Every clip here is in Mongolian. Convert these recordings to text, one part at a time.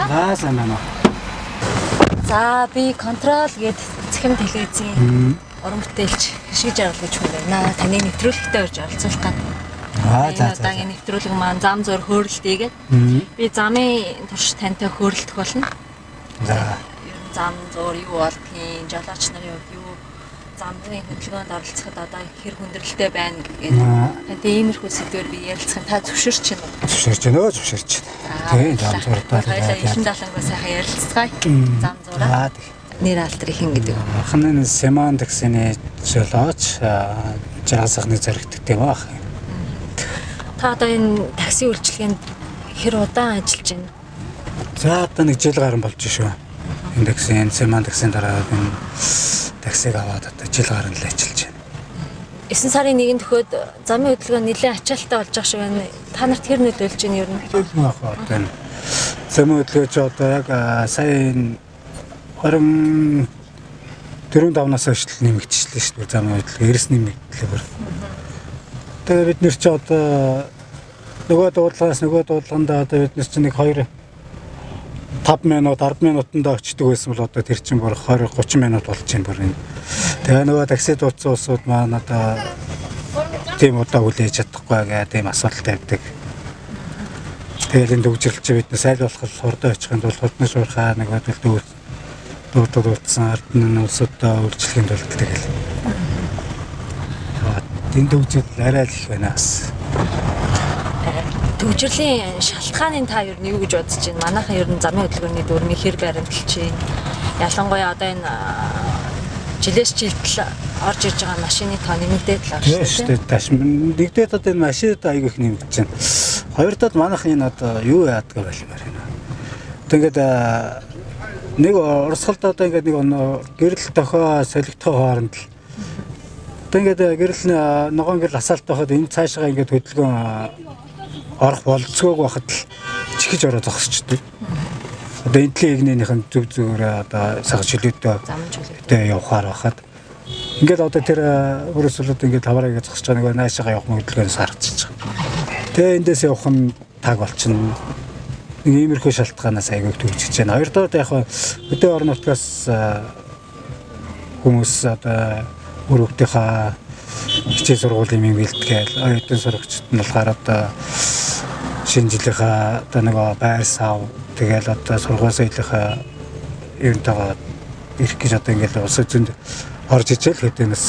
За сайн байна уу. За би контрол гээд цэхэм телевизийн уран бүтээлч шиг жаргал гэж хүн байна. Таны нэвтрүүлэгтээ орж оролцуулах гэдэг. За Удаагийн нэвтрүүлэг маань зам зуур хөөрөлтийгээд би замын турш тантай хөөрөлдөх болно. За Ер нь зам зуур юу болдгийг, жолооч нарын хувьд юу замын хөдөлгөөнд оролцоход одоо хэр хүндрэлтэй байна гэдэг. Тантай иймэрхүү сэдвээр би ярилцах та зөвшөөрч байна уу? зөвшөөрч байна. Тийм зам зурдаа. Хоёлаа ишин далангуу сайхан ярилцгаая. Зам зураа. Нэр алтар их гэдэг. Ханын семантиксны жолооч жаасахны зэрэгтэй баг. Та одоо энэ такси үйлчилгээнд хэр удаан ажиллаж байна? За одоо нэг жил гарсан болж шүү. Энэ таксын семантиксын дараа энэ таксиг аваад одоо жил гарсан л ажиллаж байна. 9 сарын 1-нд төхөөд замын хөдөлгөөн нэлээд ачаалттай болж байгаа шиг байна. Та нарт хэр нөлөөлж байна ер нь? Төлөв ах одоо энэ замын хөдөлгөөч одоо яг сая 24-5-наас хойш нэмэгдчихлээ шүү дээ замын хөдөлгөөн эрс нэмэгдлээ. Тэгээ бид нэр чи одоо нөгөө дуудлаганда одоо бид нэр чи нэг 5 минут 10 минутанд очдөг байсан бол одоо тэр чинь бүр 20-30 минут болж байна бүр энэ. Тэгээ нөгөө такси дуудсан улсууд маань одоо тийм удаа хүлээж чадахгүй гэх тийм асуудал тавьдаг. Тэгээд энэ төвжирлж биднээс сайлуулах хурдан очихын тулд хурдны шуурхаа нөгөө дуудсан ард нь улсуудаа үйлчлэхийн тулд тэгэл. Тэнд төвжил арай л их байна бас. Төвжирлийн шалтгааныг та ер нь юу гэж бодож байна? Манайхан ер нь замын хөдөлгөөний дүрмийг хэр баримталж байна? Ялангуяа одоо энэ жилээс жилдэл орж ирж байгаа машины тоо нэмэгдээд л байна шүү дээ. Тааш нэгдээд одоо энэ машинад аяг их нэмэгдэж байна. Хоёрдоод манайх энэ одоо юу яадаг байлмаар байна. Одоо ингээд нэг урсгалд одоо ингээд нэг гэрэл тохоо солигдохоо хооронд л одоо ингээд гэрэл ногоон гэрэл асаалт байхад энэ цаашаа ингээд хөдөлгөөн орох болцгоог байхад л чихэж ороод зогсчихдээ. Одоо энтлийн игнийхэн зүг зүгээрээ одоо сагж чөлөөтэй явахаар байхад ингээд одоо тэр өрөөсөлд ингээд таваараа зогсож байгаа нэг наашаага явах хөдөлгөөнөөс харагдчихж байгаа. Тэгээ эндээс явах нь таг болчихно. Нэг иймэрхүү шалтгаанаас аягүй төвчж байна. Хоёрдоод яг хөдөө орон нутгаас хүмүүс одоо өрөвдийнхаа хичээл сургуулийн бэлтгээл оюутан сурагчид нь болохоор одоо шинэ жилийнхаа одоо нөгөө байр сав тэгэл одоо сургууль соёлынхаа юунтайгаа ирэх гэж одоо ингээд улс зүйнд орж ичээл хэдэнэс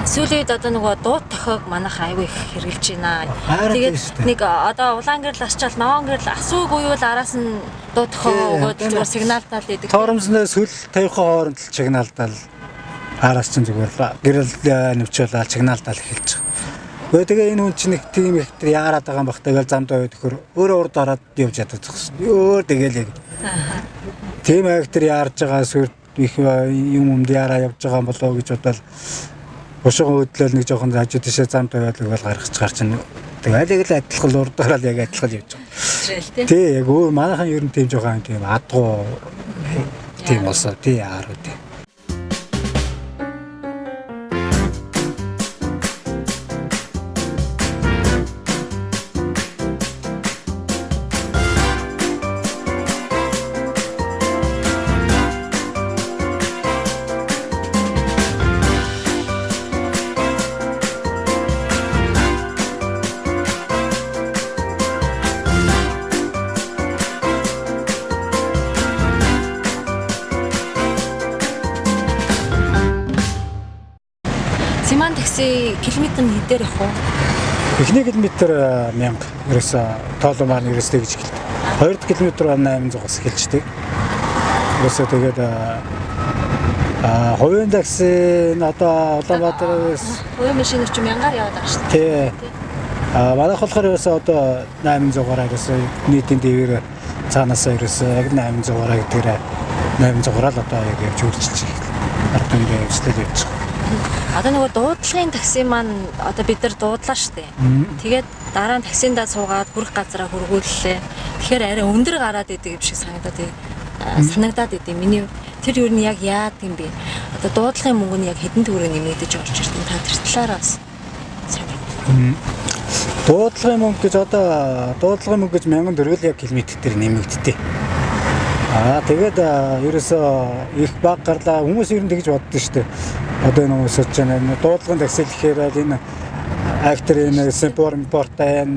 сүүлийн үед одоо нөгөө дууд тохиог манайх аягүй их хэрэгжилж байна. Тэгээд нэг одоо улаан гэрэл асчаал ногоон гэрэл асууг уюул араас нь дууд тохиог өгөөд зүгээр сигналтал идэг. Торомсноо сүл тавихын хооронд л чигнаалдал араас чинь зүгээр гэрэл нэвчүүлэл чигнаалдал эхэлж байгаа. Тэгээ энэ хүн чинь нэг тийм их яарад байгаа юм бах тэгэл замд аваад өгөхөр өөрөө урд ороод явж яддаг гэсэн. Өөр тэгэл яг. Тийм актер яарж байгаа сүр их юмд яараа явж байгаа болоо гэж бодоод ушгаа хөдлөөл нэг жоохон хажуу тийшээ замд аваад өгөөл гаргаж чинь тэгээ л адилхан урдаараа л яг адилхан явж байгаа. Тий яг өөр манайхан ер нь тийм жоохон тийм адгуу тийм болсоо тий ааруу тий. Такси километр хэдээр явах вэ? Эхний километр 1000 ерөөсө тоолоо маань ерөөсөө гэж хэлдэг. Хоёр дахь километр 800-аас эхэлждэг. Ерөөсөө тэгээд хувийн такси одоо Улаанбаатараас хувийн машин ч 1000-аар яваад байгаа шүү дээ. Тий. Манайх болохоор ерөөсөө одоо 800-аар ерөөсөө нийтийн дээвэр цаанаасаа ерөөсөө яг 800-аар гэдгээр 800-аар л одоо яг явж үржилж байгаа. Ард түмэн явжлаа явж байгаа. Одоо нөгөө дуудлагын такси маань одоо бид нар дуудлаа штэ. Тэгээд дараа нь таксиндаа суугаад хүрэх газараа хургууллаа. Тэгэхээр арай өндөр гараад идэг юм шиг санагдаад идэв. Миний тэр юу нь яг яад юм бэ? Одоо дуудлагын мөнгө нь яг хэдэн төгрөг нэмэгдэж орж ирсэн та тэр талаараас. Дуудлагын мөнгө гэж одоо дуудлагын мөнгө гэж 1000 төгрөг яг километр дээр нэмэгддэг. Тэгээд ерөөсөө их баг гарлаа хүмүүс ер нь тэгж боддоо шүү дээ. Одоо энэ хүмүүс сууж байна. Дуудлагын такси гэхээр энэ актер энэ Симпор импортай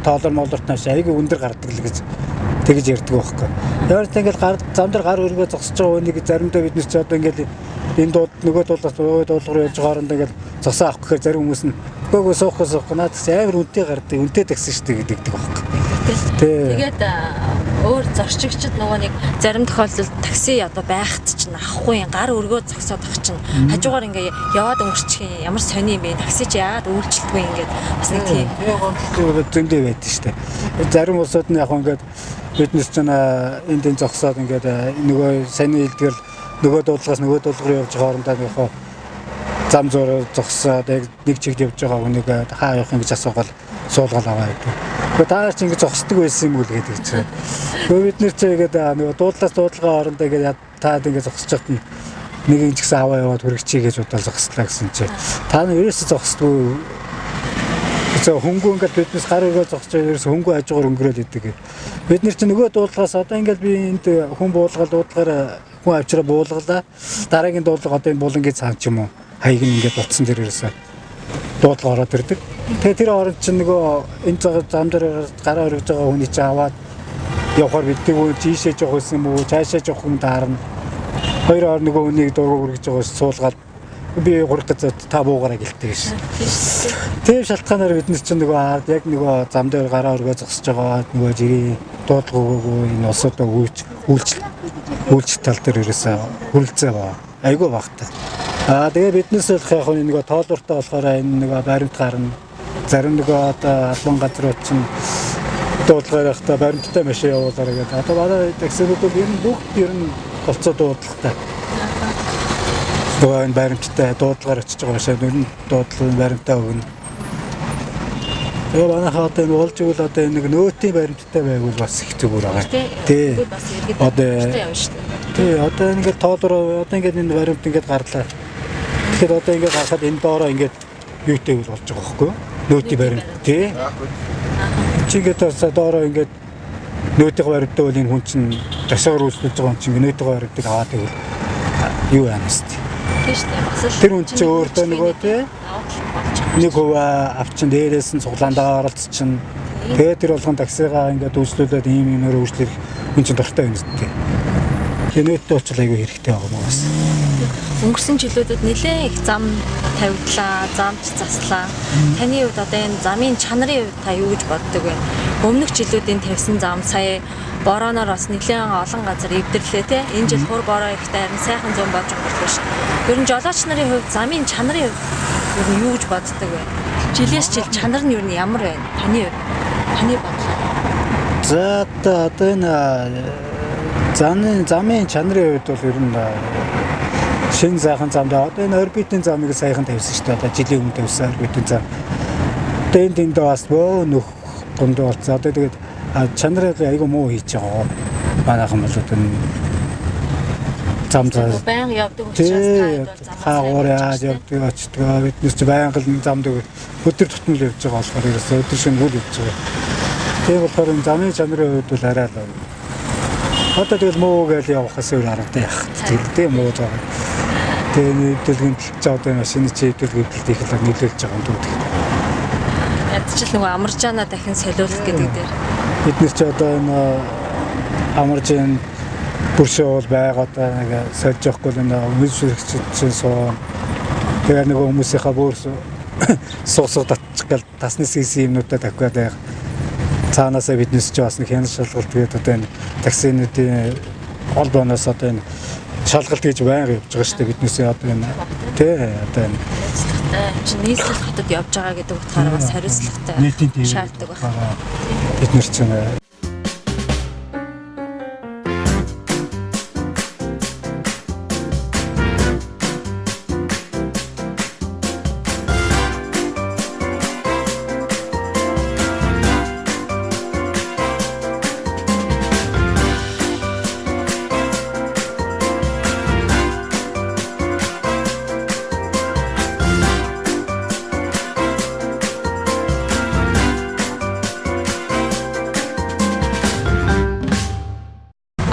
тоолор молорт нааш айгүй өндөр гардаг л гэж тэгж ярьдаг байхгүй. Яарч ингээд зам дээр гар өргөө зогсож байгаа хүнийг заримдаа бид нар ч одоо ингээд энэ нөгөө дуулгаар явж байгаа хооронд ингээд зогсоо авах гэхээр зарим хүмүүс нь гөөгөө суух наад амар үнэтэй гардаг үнэтэй такси шүү дээ гэдэг байхгүй. Тэгээд өөр зорчигчд нөгөө нэг зарим тохиолдолд такси одоо байхад чинь авахгүй гар өргөө зогсоод ах чинь хажуугаар ингээ яваад өнгөрчих юм ямар сони юм бэ такси чи яагаад үйлчлэлгүй ингээд бас нэг тийм зөндөө байдаг шүү дээ. Зарим улсууд нь яг ингээд биднес ч энд зогсоод ингээд нөгөө сони хэлдгэр нөгөө дуудлагаас нөгөө дуулгаар явж байгаа хоорондоо яг зам зураг зогсоод яг нэг чигт явж байгаа хүнийг хаа явах юм гэж асуугаад суулгаад аваа гэдэг. Гэхдээ та ч ингэж зогсдог байсан юм уу гэдэг чинь. Гэхдээ бид нэр чи ингээд нөгөө дуудлаас дуудлагын хоорондоо ингээд та ингэж зогсож байхад нэг юм ч гэсэн аваа яваад хүрэгчий гэж удаа зогслаа гэсэн чи. Та нар ерөөсөө зогсдгүй. За хөнгөө ингээд биднес гар өргөө зогсож ерөөсөө хөнгөө хажуугаар өнгөрөөл идэг. Бид нэр чи нөгөө дуудлагаас одоо ингээд би энд хүн буулгаад дуудлагаар хүн авчраа буулгалаа. Дараагийн дуудлага одоо энэ булангийн цаан ч юм уу хаяг нь ингээд утсан дээр ерөөсөө дуудлага ороод ирдэг. Тэгээ тэр хооронд чинь нөгөө энэ зам дээр гараа өргөж байгаа хүний чинь аваад явахаар биддэг үү тийшээ жоох байсан юм уу цаашаа жоох хүн даарна. Хоёр хоор нөгөө хүнийг дургу өргөж байгаас суулгаад би гурав гэж та буугаараа гэлтэй гэж. Тэр шалтгаанаар бид нар чинь нөгөө яг нөгөө зам дээр гараа өргөө зогсож байгаа нөгөө жирийн дуудлагаагүй энэ улсуудаа үйлчлэл тал дээр ерөөсөө хүрлцээ баа. Айгүй багтаа. Тэгээ биднээс болох яг нэг тоолбортой болохоор энэ нэг баримт гарна. Зарим нэг одоо албан газрууд чинь дуудлагаар явахдаа баримттай машин явуулаарай гэдэг. Одоо манай таксиуд бол ер нь бүгд ер нь голцоо дуудлагатай. Тэгээ энэ баримттай дуудлагаар очиж байгаа машин ер нь дуудлагын баримтаа өгнө. Тэгээ манайхаа одоо энэ болж игэл одоо нэг нөөтийн баримттай байгуул бас их зүгээр байгаа. Тий. Одоо явна шүү дээ. Тий. Одоо ингээд тоолор одоо ингээд энэ баримт ингээд гарлаа. Тэгэхээр одоо ингээд харахад энэ доороо ингээд юутэй бол болж байгаа байхгүй юу? Нөөтийн баримт тий. Чи ингээд бас доороо ингээд нөөтийн баримттай бол энэ хүн чинь тасгаар үйлчлүүлж байгаа хүн чинь нөөтийн баримтыг аваад ивэл юу яанаас тий. Тийм шүү дээ. Бас л тэр хүн чинь өөртөө нөгөө тий нэг хуваа авчин дээрээс нь цуглаандаа оролцсон. Тэгээд тэр болгон таксигаа ингээд үйлчлүүлээд ийм юмнаар үйлчлэх хүн чинь дуртай байна үстэй. Нөөттэй уучлал айгүй хэрэгтэй байгаа юм бас. Өнгөрсөн жилүүдэд нэлээд их зам тавигдлаа, замч заслаа. Таны хувьд одоо энэ замын чанарын хувьд та юу гэж боддог вэ? Өмнөх жилүүдийн тавьсан зам сая борооноор бас нэлээд олон газар эвдэрлээ те. Энэ жил хур бороо ихтэй харин сайхан зам болж өнгөрлөө шүү. Ер нь жолооч нарын хувьд замын чанарын хувьд ер нь юу гэж боддог вэ? Жилээс жил чанар нь ер нь ямар байна? Таны хувьд? Таны бодлоор. За одоо энэ замын чанарын хувьд бол ер нь шинэ сайхан замдаа одоо энэ орбитын замыг сайхан тавьсан шүү дээ. Одоо жилийн өмнө тавьсан орбитын зам. Одоо энд бас бөө нөх гондоо болцоо. Одоо тэгээд чанарыг айгүй муу хийж байгаа. Манайхан бол одоо зам зам баян явдаг учраас хаагуур яаж явдаг очтгоо биднес ч баян гал замд өдөр тутмал явж байгаа болохоор ерөөсөө өдөр шин үйл явж байгаа. Тийм болохоор энэ замын чанарын хувьд бол арай л одоо тэгэл муу гэж явахаас өөр аргатай яах. Тийм муу жаа. Тэгээд дэлгэнт ч одоо машины чи дэлгэнт их л нийлүүлж байгаа юм дүү. Ядчил нөгөө амаржаана дахин солиулах гэдэг дээр. Бид нэр чи одоо энэ амаржаан бүршээ бол байгаадаа нэг сольж явахгүй энэ өмсөлөгчд чинь суу. Тэгээд нөгөө хүмүүсийнхаа бүр суусууд татчих тасны сиси юмнуудаа тавьгаад цаанаасаа биднес ч бас нэг хянал шалгалт тэгээд одоо энэ таксинуудын холбооноос одоо энэ шалгалт хийж байнга явж байгаа шүү дээ биднээсээ одоо энэ тий одоо энэ чинь нийслэл хотод явж байгаа гэдэг утгаараа бас хариуцлагатай шаарддаг байна. Бид нар чинь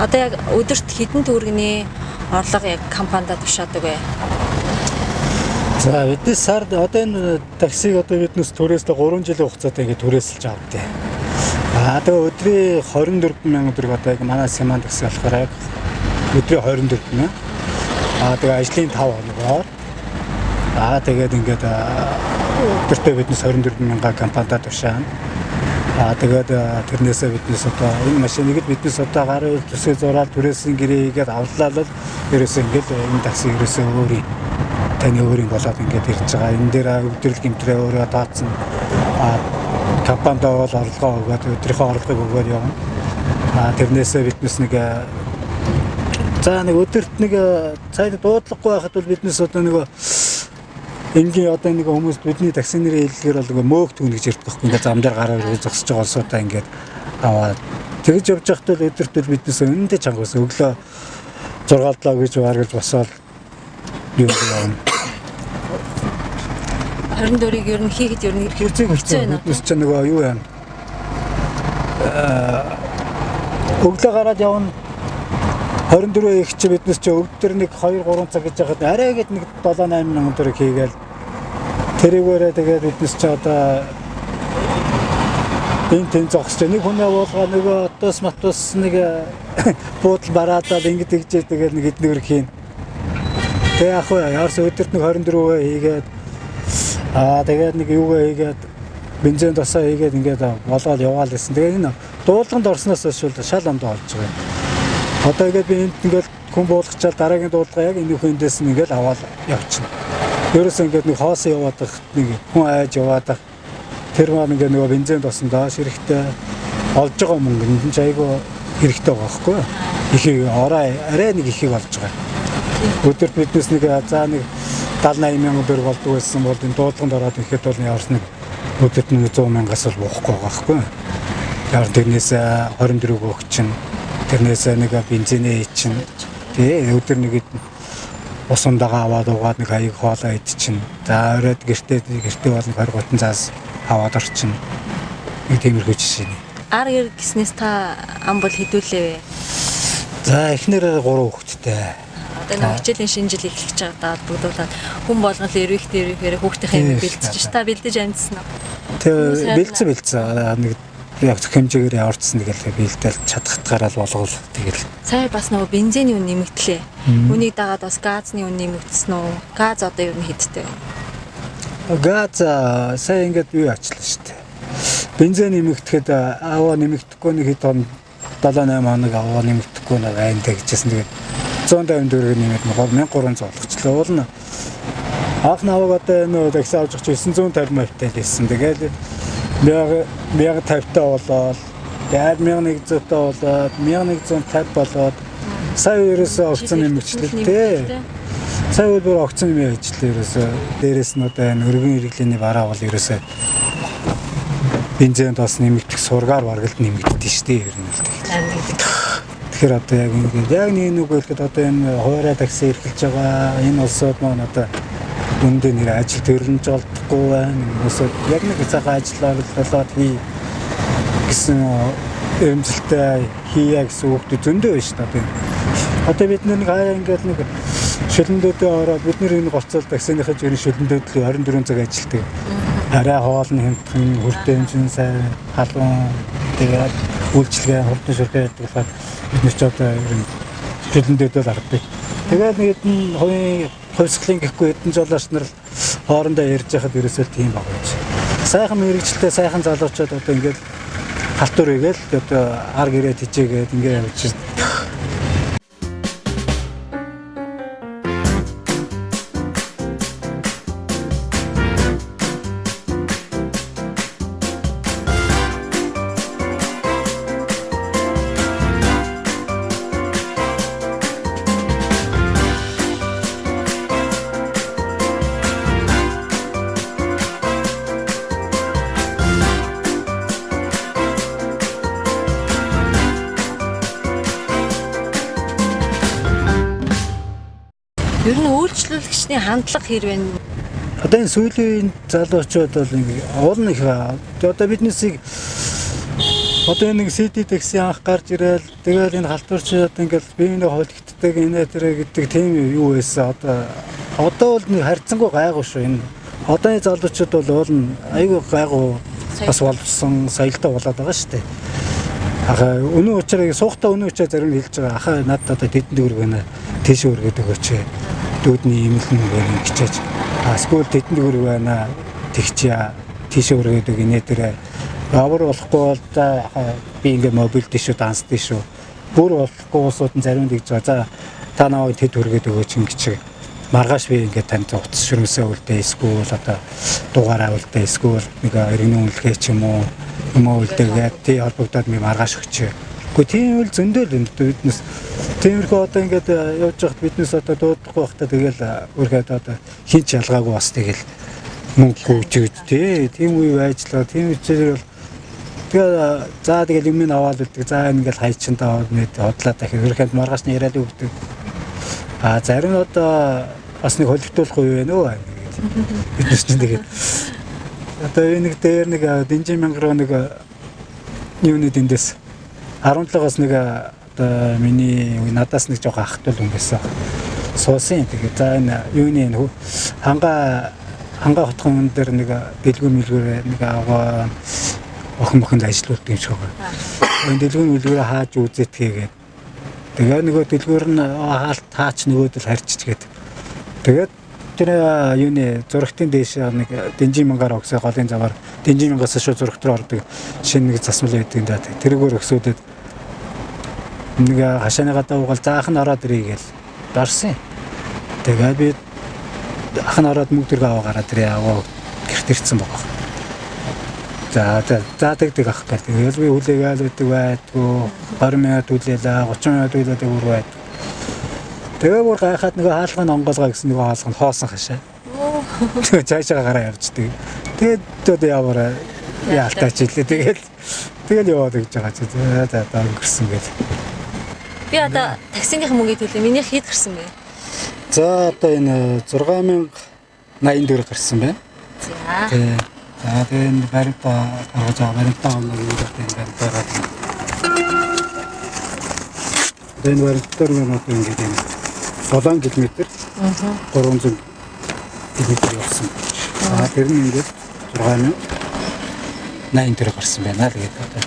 Одоо яг өдөрт хэдэн төгрөгийн орлого яг компанидад тушаадаг вэ? За бидний сард одоо энэ таксиг одоо биднээс түрээсээ 3 жилийн хугацаатай ингэ түрээсэлж авдээ. Тэгээ өдрийн 24,000 төгрөг одоо яг манай Симан такси болохоор яг өдрийн 24,000. Тэгээ ажлын 5 хоногоор тэгээд ингээд өдөртөө биднээс 24,000 компанидад тушаана. Тэгээд тэрнээсээ биднээс одоо энэ машиныг л биднээс одоо гарын төсөө зураад түрээсийн гэрээгээд авлаа л ерөөсөө ингээд энэ такси ерөөсөө өөрийн таны өөрийн болоод ингээд ирж байгаа. Энэ дээр өдрөл гэмтрээ өөрөө таацсан. Компанид бол орлогоо өгөөд өдрийнхөө орлогыг өгөөд явна. Тэрнээсээ биднээс нэг өдөрт нэг цайд дуудлагагүй байхад бол биднээс одоо нэг энгийн одоо нэг хүмүүс бидний такси нэрийн хэллэгээр бол мөөх түүн гэж ярьдаг байхгүй. Ингээд зам дээр гараар зогсож байгаа олсуудаа ингээд аваад тэгж явж байхдаа өдөрт бол биднээс өнөндөө чангаас өглөө 6-7 гэж гаргаж босоод юу явна. 24-ийг ер нь хийхэд ер нь хэцүү байна. Биднээс ч нөгөө юу юм. Өглөө гараад явна. 24 их чи биднээс чи өвдөр нэг 2-3 цаг гэж яхад арай гээд нэг 7-8 мянган төгрөг хийгээл тэрүүгээрээ тэгээд биднээс чи одоо энэ зогсож нэг хүн явуулгаа нөгөө отос нэг буудал бараадаад ингэж тэгжээ тэгээд нэг эднэр төгрөг хийн. Тэгээ яг яарс өдөрт нэг 24 хийгээд тэгээд нэг юугаа хийгээд бензин тосоо хийгээд ингээд болоод яваал гэсэн. Тэгээ энэ дуулганд орсноос хойш шал амд болж байгаа юм. Одоо ингээд би энд ингээд хүн буулгачаал дараагийн дуулгаа яг энэ хүндээс нь ингээд аваад явчихна. Ерөөсөө ингээд нэг хоос яваад нэг хүн айж яваад тэр маань ингээд нөгөө бензин тосон доош хэрэгтэй олж байгаа мөнгө энэ ч айгүй хэрэгтэй байгаа байхгүй. Ихийг арай нэг ихийг олж байгаа. Өдөрт биднээс нэг за нэг 70-80 мянган төгрөг болдог байсан бол энэ дуулганд ороод ирэхэд бол яарс нэг өдөрт нэг 100 мянгаас бол буухгүй байгаа байхгүй. Яар тэрнээс 24 өгч чинь тэрнээсээ нэг бензинээ чинь өдөр нэг усандагаа аваад угаад нэг хаяг хоолоо идчихнэ. За оройд гэртээ бол нэг 20 гутан заас аваад орчихно. Нэг тиймэрхүү жишээ. Ар гэр гиснээс та ам бол хэдүүлээ вэ? За эхнэр 3 хүүхэдтэй. Одоо нэг хичээлийн шинэ жил эхлэж байгаа даа бүгдээ хүн болгон л эрвэхээр хүүхдийн юм бэлдэж та бэлдэж амжсан уу? Тэгээ бэлдсэн нэг яг хэмжээгээр яварчсан тэгэл биэлдэл чадхтгаараа л болгол тэгэл. Сая бас нөгөө бензиний үн нэмэгдлээ. Үнийг дагаад бас газны үн нэмэгдсэн үү? Газ одоо юу хэдтэй вэ? Газ сая ингээд юу ачлаа шүү дээ. Бензин нэмэгдэхэд аваа нэмэгдэхгүй нэг хэд он 7-8 хоног аваа нэмэгдэхгүй нэг айнтай гэжсэн. Тэгээд 150 төгрөг нэмээд 1300 болгочлоо. Уул нь анх наваг одоо энэ такси авч 950 мавтай лээсэн. Тэгээд 1050 таа болоод тэгээд 1100 таа болоод 1150 болоод сая ерөөсөө огцон нэмэгчлээ тий. Сая бүр огцон нэмэгчлээ ерөөсөө. Дээрээс нь одоо энэ өргөн хэрэглээний бараа бол ерөөсөө бензин тос нэмэгдэх сургаар баргалд нэмэгддэж штэ ер нь л тэгэхээр. Тэгэхээр одоо яг нэг үгэлэхэд одоо энэ хуурай такси эрхэлж байгаа энэ улсууд маань одоо үндэ нэр ажил төрөлж болдохгүй байна. Хүмүүсээ яг нэг цагаан ажиллаар болоод хий гэсэн эмзэлтэй хийя гэсэн үгтэй зөндөө байна шүү дээ. Одоо бид нэг хаяа ингээд нэг шилэндүүдээ ороод бид энэ гоцол таксиныхаа жирийн шилэндүүд л 24 цаг ажилладаг. Арай хоолны хэмтэн хүртээмжин сайн халуун тэгээд үйлчлэгээ хурдан шүрхээ гэдэг болохоор бид ч одоо ер нь шилэндүүд л аргадаг. Тэгээд нэг нь хувьсгалын гэхгүй хэдэн жолооч нар хоорондоо ярьж байхад ерөөсөө тийм баг байж. Сайхан мэрэгчлээ сайхан залуучууд одоо ингээд халтур игээл одоо ар гэрээ тижээгээд ингээд явж байна. Ер нь үйлчлүүлэгчний хандлага хэрвээ одоо энэ сүүлийн залуучууд бол уул нь их одоо биднээсийг Одоо энэ нэг CD такси анх гарч ирэл тэгэл энэ халтуурч одоо ингээд биений холигддаг энэ тэр гэдэг тийм юу байсан. Одоо бол нэг харьцангуй гайгүй шүү энэ. Одооны залуучууд бол айгүй гайгүй бас болсон соёлтой болоод байгаа шүү дээ. Ахаа өнөө учраа суухтаа өнөө учраа зарим нь хэлж байгаа. Ахаа надад одоо тэдэнд өрг байна. Тийш өргөд өгөөч. Дүүдний имлэн гэнэ гिचээж. Эсвэл тэдэнд өрг байна. Тэгчээ. Тийш өргөд өгнэ тэр авар болохгүй бол за би ингээ мобиль дэшүү данс дэшүү. Бүр болохгүй усууд нь зарим нэгж байгаа. За та наваа тэд өргөд өгөөч гिचээ. Маргааш би ингээ танд утас шүрмсээ үлдээ эсвэл одоо дугаараа үлдээ эсвэл нэг иргэн үнэлгээ ч юм уу үлдээгээд тий холбогдоод би маргааш өгчээ. Гэхдээ тийм үл зөндөл биднес тиймэрхүү одоо ингээд явж байхад биднес одоо дуудахгүй байхдаа тэгэл өөрхөд одоо хинч ялгаагүй бас тэгэл мөнгө өгч тий тийм үе байжлаа тийм үчээр бол тэгээ за тэгэл юм аваад үлдээ за ингээд хайчин таваад мэд хотлаа дахин өөрхөд маргааш нь яриад өгдөг. Зарим нь одоо бас нэг холигдуулах үе байна уу биднес чинь тэгээд одоо энэ нэг дээр нэг Дэнжин мянган нэг юуны дэндээс 17-оос нэг одоо миний надаас нэг жоох ахтул хүн байсан. Суусан тэгээд за энэ юуны ханга хотхон дээр нэг дэлгүүр мэлгүүр нэг аваа охин ажиллаулдаг юм шиг байна. Энэ дэлгүүр мэлгүүр хааж үзээд тэгээд тэгээ нөгөө дэлгүүр нь хаалт таач нөгөөдөл харьцчихэд тэгээд тэр юуны зурагтын дээш нэг Дэнжин мянгаар өгсөө голын заваар Дэнжин мянгаас шууд зурагт руу ордог шинэ нэг засмал байдаг юм даа. Тэрүүгээр өгсөөдөд нэг хашааны гадаа угаал заахан ороод ирээ гээл дарсан. Тэгээд би ахын ороод мөнгө төрг аваа гараад ирээ аваа гэрт ирсэн байгаа. За тэгдэг ах гэл. Тэгээд би хүлээгээл өгдөг байдгүй 20 минут хүлээлээ 30 минут хүлээдэг бүр байд. Тэгээ бүр гайхаад нөгөө хаалганы онгоолгоо гэсэн нөгөө хаалганд хоосон хашаа. Тэгээ цаашаа гараа явчихдаг. Тэгээд одоо яваараа яалтаач илээ. Тэгэл яваад гэж байгаа чи. За өнгөрсөн гэл. Би одоо таксиныхаа мөнгөийг төлөө. Миний хэд гарсан бэ? За одоо энэ 6084 гарсан байна. За. За тэгээ энэ баримтаа гаргаж байгаа баримтаа оног юм гэдэг энэ баримтаа. Энэ баримтаар нэг ингэж юм 7 км 300 км явсан. Тэр нь ингээд 6084 гарсан байна л гэдэг одоо.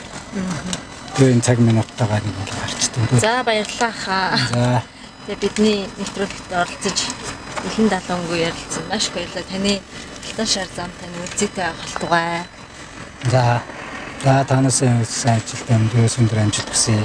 Тэгээ энэ цаг минутаагаар нэг бол гарчдаг. За баярлалаа хаа. За. Тэгээ бидний нэвтрүүлэгт оролцож Илэн Далонгүй ярилцсан. Маш их баярлалаа. Таны Алтан шар зам таны үзэгтэй халтугай. За танаас сайн ажилтан дөөс өндөр амжилт хүсье.